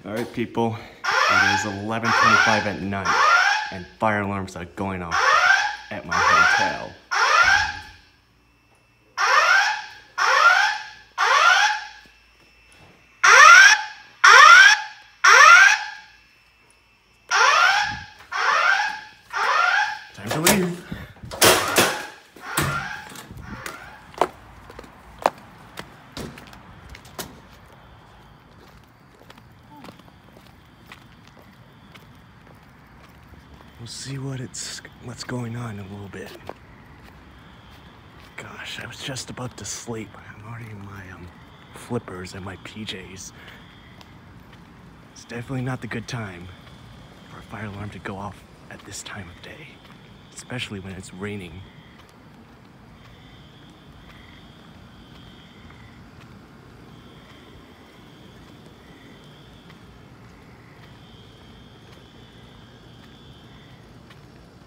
Alright people, it is 11:25 at night and fire alarms are going off at my hotel. Time to leave. We'll see what's going on in a little bit. Gosh, I was just about to sleep. I'm already in my flippers and my PJs. It's definitely not the good time for a fire alarm to go off at this time of day, especially when it's raining.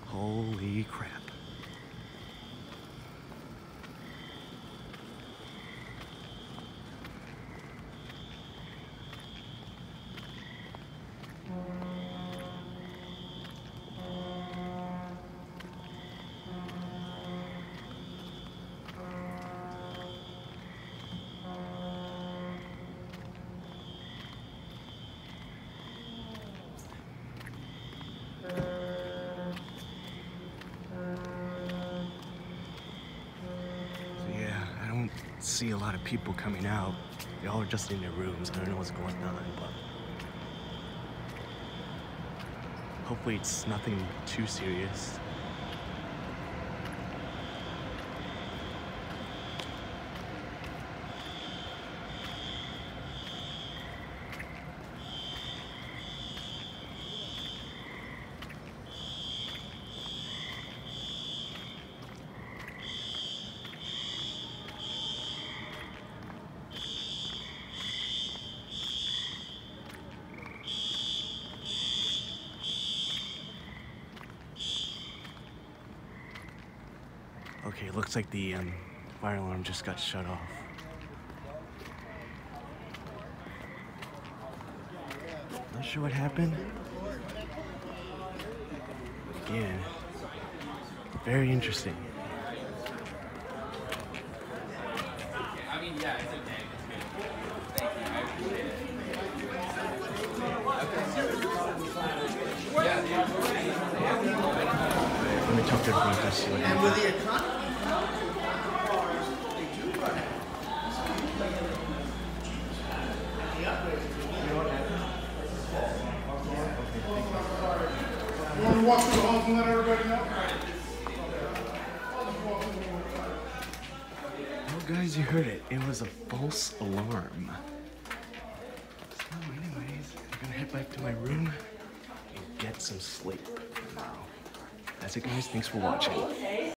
Holy crap. See a lot of people coming out. They all are just in their rooms. I don't know what's going on, but hopefully it's nothing too serious. Okay, it looks like the fire alarm just got shut off. Not sure what happened. Again, very interesting. I mean, yeah, it's okay. It's good. Thank you. I appreciate it. Let me talk to everyone to see what happens. You want to walk through the halls and let everybody know? Well, guys, you heard it. It was a false alarm. So, anyways, I'm gonna head back to my room and get some sleep for now. That's it, guys. Thanks for watching.